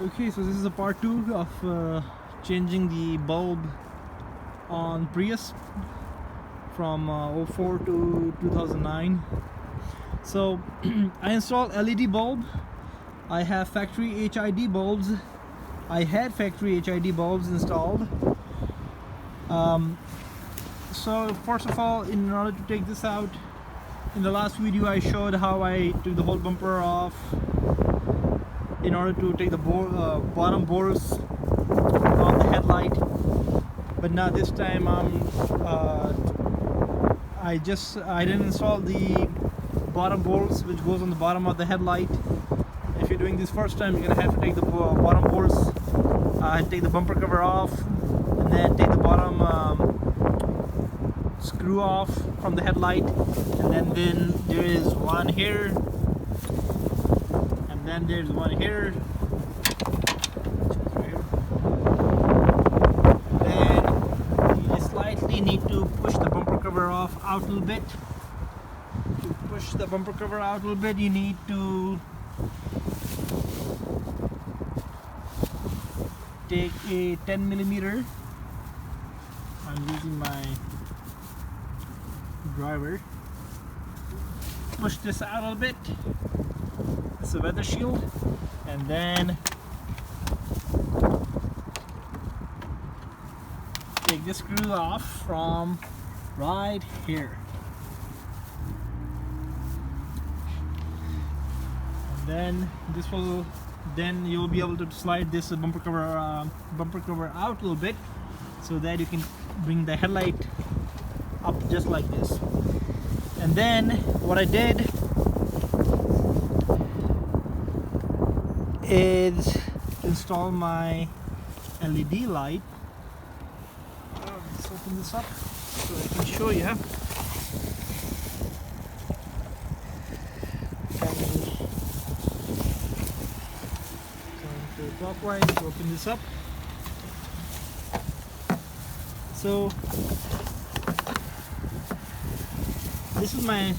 Okay, so this is a part 2 of changing the bulb on Prius from 04 to 2009. So I installed LED bulb. I have factory HID bulbs. I had factory HID bulbs installed. So first of all, in order to take this out, in the last video I showed how I took the whole bumper off in order to take the bottom bores on the headlight. But now this time I didn't install the bottom bores which goes on the bottom of the headlight. If you're doing this first time, you're gonna have to take the bottom bores, take the bumper cover off, and then take the bottom screw off from the headlight, and then there is one here, and then there's one here. Then you slightly need to push the bumper cover off out a little bit. To push the bumper cover out a little bit, you need to take a 10mm. I'm using my driver. Push this out a little bit. It's a weather shield, and then take this screw off from right here. And then this will, then you'll be able to slide this bumper cover out a little bit, so that you can bring the headlight up just like this. And then what I did is install my LED light. Let's open this up so I can show you. Clockwise, open this up. So this is my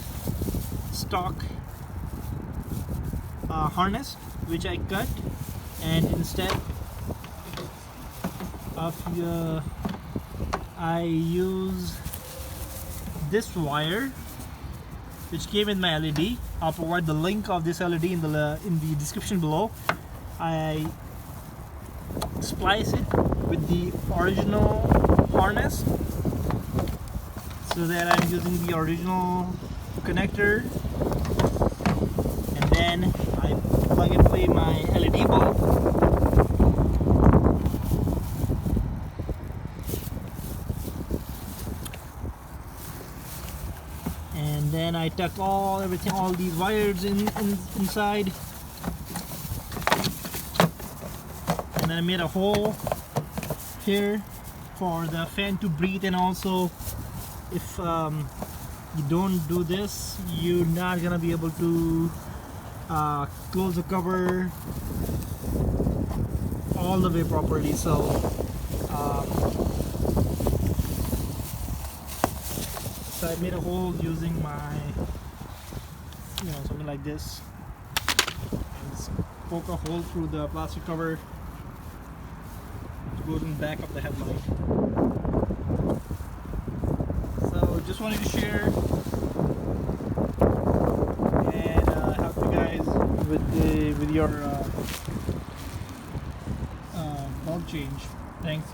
stock harness which I cut, and instead of I use this wire which came in my LED. I'll provide the link of this LED in the description below. I splice it with the original harness so that I'm using the original connector, and then I plug and play my LED bulb, and then I tuck all these wires inside. And then I made a hole here for the fan to breathe, and also if you don't do this, you're not gonna be able to close the cover all the way properly. So I made a hole using my, something like this, and just poke a hole through the plastic cover to go in the back of the headlight. So just wanted to share and help you guys with your bulb change. Thanks.